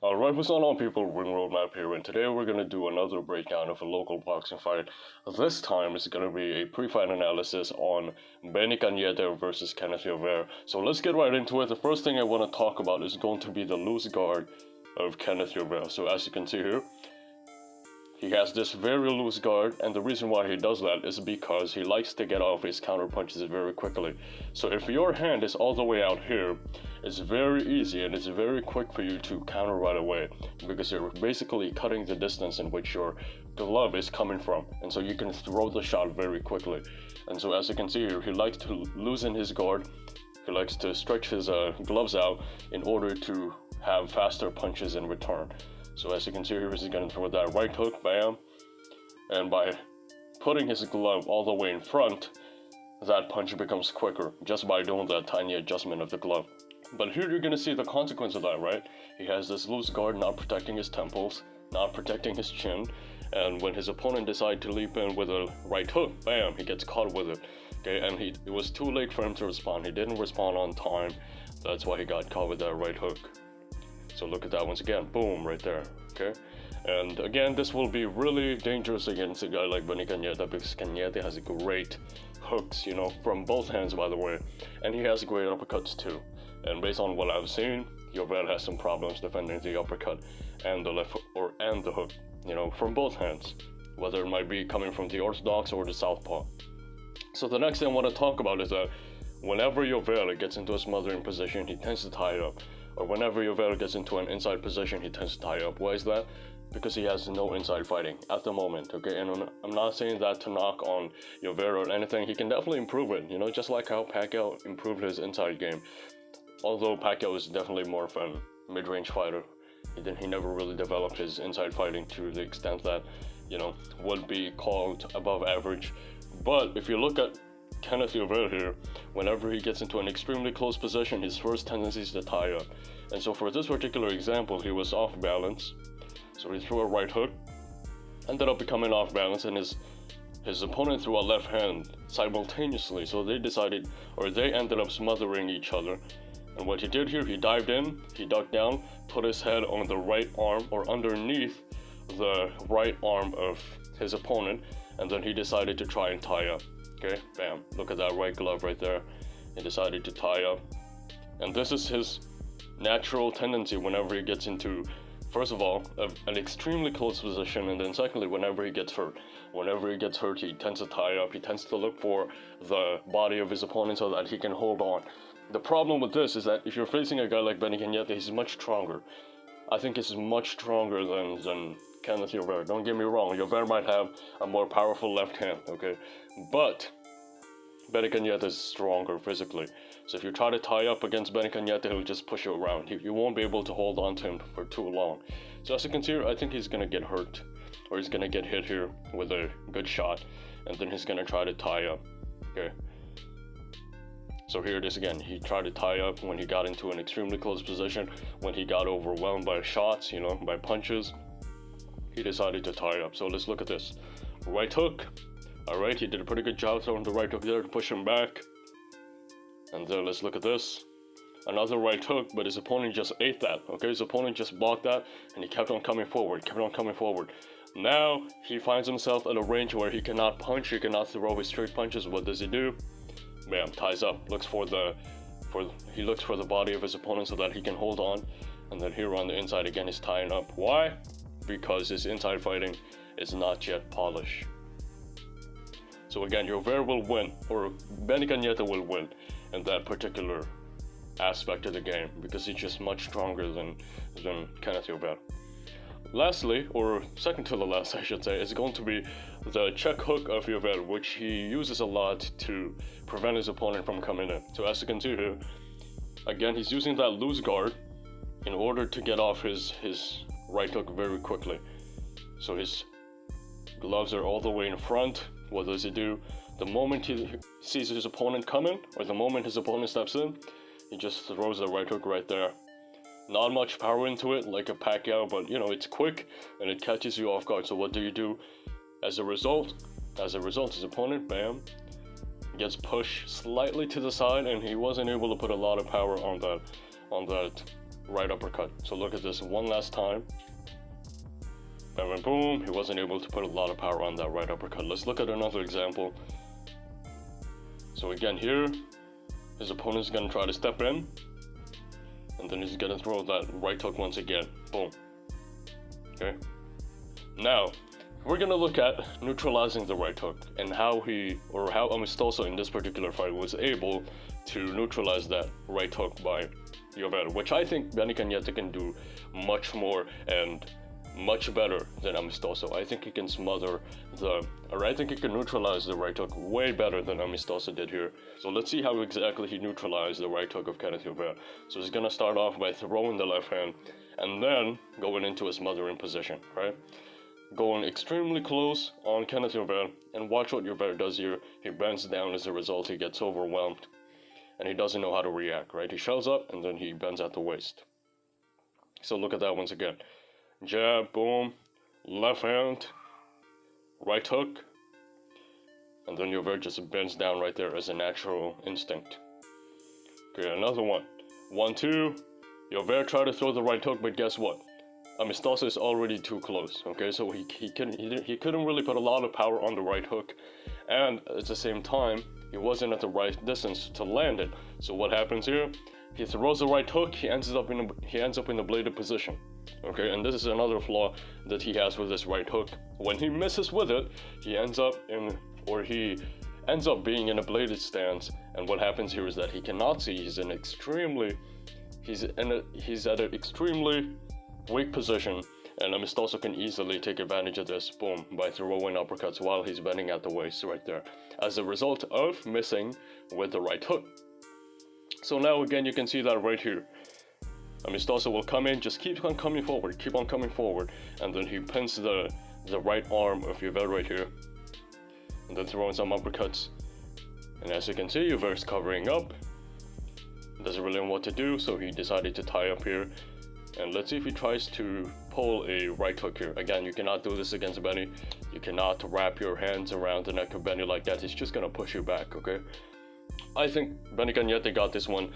Alright, what's going on people, Ring Roadmap here, and today we're going to do another breakdown of a local boxing fight. This time it's going to be a pre-fight analysis on Benny Cañete versus Kenneth Llover. So let's get right into it. The first thing I want to talk about is going to be the loose guard of Kenneth Llover. So as you can see here, he has this very loose guard, and the reason why he does that is because he likes to get off his counter punches very quickly. So if your hand is all the way out here, it's very easy and it's very quick for you to counter right away, because you're basically cutting the distance in which your glove is coming from, and so you can throw the shot very quickly. And so as you can see here, he likes to loosen his guard, he likes to stretch his gloves out in order to have faster punches in return. So as you can see here, he's going to throw that right hook, bam, and by putting his glove all the way in front, that punch becomes quicker just by doing that tiny adjustment of the glove. But here you're going to see the consequence of that, right? He has this loose guard not protecting his temples, not protecting his chin, and when his opponent decides to leap in with a right hook, bam, he gets caught with it. Okay, and it was too late for him to respond. He didn't respond on time. That's why he got caught with that right hook. So look at that once again, boom, right there, okay? And again, this will be really dangerous against a guy like Benny Cañete, because Cañete has great hooks, you know, from both hands, by the way. And he has great uppercuts too. And based on what I've seen, Llover has some problems defending the uppercut and the left hook, and the hook, you know, from both hands, whether it might be coming from the orthodox or the southpaw. So the next thing I want to talk about is that whenever Llover gets into a smothering position, he tends to tie up. Or whenever Llover gets into an inside position, he tends to tie up. Why is that? Because he has no inside fighting at the moment, okay? And I'm not saying that to knock on Llover or anything. He can definitely improve it, you know, just like how Pacquiao improved his inside game. Although Pacquiao is definitely more of a mid-range fighter, he never really developed his inside fighting to the extent that, you know, would be called above average. But if you look at Kenneth Llover here, whenever he gets into an extremely close position, his first tendency is to tie up. And so for this particular example, he was off balance. So he threw a right hook, ended up becoming off balance, and his opponent threw a left hand simultaneously. So they ended up smothering each other. And what he did here, he dived in, he ducked down, put his head on the right arm or underneath the right arm of his opponent, and then he decided to try and tie up. Okay, bam, look at that right glove right there. He decided to tie up. And this is his natural tendency whenever he gets into, first of all, an extremely close position, and then secondly, whenever he gets hurt. Whenever he gets hurt, he tends to tie up. He tends to look for the body of his opponent so that he can hold on. The problem with this is that if you're facing a guy like Benny Cañete, he's much stronger. I think he's much stronger than Kenneth Llover. Don't get me wrong, Llover might have a more powerful left hand, okay? But Benny Cañete is stronger physically. So if you try to tie up against Benny Cañete, he'll just push you around. You won't be able to hold on to him for too long. So as you can see here, I think he's going to get hurt. Or he's going to get hit here with a good shot. And then he's going to try to tie up. Okay. So here it is again. He tried to tie up when he got into an extremely close position. When he got overwhelmed by shots, you know, by punches, he decided to tie up. So let's look at this. Right hook. Alright, he did a pretty good job throwing the right hook there to push him back. And then let's look at this. Another right hook, but his opponent just ate that. Okay, his opponent just blocked that, and he kept on coming forward, Now, he finds himself at a range where he cannot punch, he cannot throw his straight punches. What does he do? Bam, ties up, he looks for the body of his opponent so that he can hold on. And then here on the inside again, he's tying up. Why? Because his inside fighting is not yet polished. So again, Llover will win, or Benny Cañete will win in that particular aspect of the game, because he's just much stronger than Kenneth Llover. Lastly, or second to the last I should say, is going to be the check hook of Llover, which he uses a lot to prevent his opponent from coming in. So as you can see here, again, he's using that loose guard in order to get off his right hook very quickly. So his gloves are all the way in front. What does he do? The moment he sees his opponent coming, or the moment his opponent steps in, he just throws the right hook right there. Not much power into it, like a Pacquiao, but you know, it's quick and it catches you off guard. So what do you do? As a result, his opponent, bam, gets pushed slightly to the side, and he wasn't able to put a lot of power on that right uppercut. So look at this one last time. And boom, he wasn't able to put a lot of power on that right uppercut. Let's look at another example. So again here, his opponent's gonna try to step in, and then he's gonna throw that right hook once again. Boom. Okay. Now, we're gonna look at neutralizing the right hook and how Amistoso in this particular fight was able to neutralize that right hook by Llover, which I think Benny Cañete can do much more and much better than Amistoso. I think he can I think he can neutralize the right hook way better than Amistoso did here. So let's see how exactly he neutralized the right hook of Kenneth Llover. So he's gonna start off by throwing the left hand and then going into a smothering position, right? Going extremely close on Kenneth Llover, and watch what Llover does here. He bends down. As a result, he gets overwhelmed and he doesn't know how to react, right? He shoves up and then he bends at the waist. So look at that once again. Jab, boom, left hand, right hook, and then Llover just bends down right there as a natural instinct. Okay, another one. 1-2. Llover tried to throw the right hook, but guess what? Amistoso is already too close. Okay, so he couldn't really put a lot of power on the right hook, and at the same time, he wasn't at the right distance to land it. So what happens here? He throws the right hook. He ends up in a bladed position. Okay, and this is another flaw that he has with this right hook. When he misses with it, he ends up being in a bladed stance. And what happens here is that he cannot see. He's at an extremely weak position, and Amistoso can easily take advantage of this, boom, by throwing uppercuts while he's bending at the waist right there, as a result of missing with the right hook. So now again, you can see that right here. Amistoso will come in, just keep on coming forward, and then he pins the right arm of Llover right here, and then throwing some uppercuts. And as you can see, Llover's covering up, doesn't really know what to do, so he decided to tie up here. And let's see if he tries to pull a right hook here. Again, you cannot do this against Benny. You cannot wrap your hands around the neck of Benny like that. He's just gonna push you back, okay? I think Benny Cañete got this one.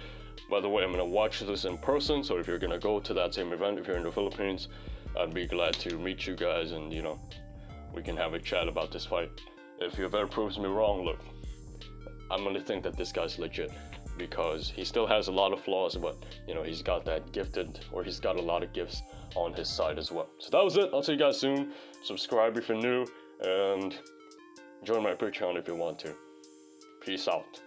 By the way, I'm gonna watch this in person, so if you're gonna go to that same event, if you're in the Philippines, I'd be glad to meet you guys and, you know, we can have a chat about this fight. If Llover proves me wrong, look, I'm gonna think that this guy's legit, because he still has a lot of flaws, but, you know, he's got a lot of gifts on his side as well. So that was it. I'll see you guys soon. Subscribe if you're new, and join my Patreon if you want to. Peace out.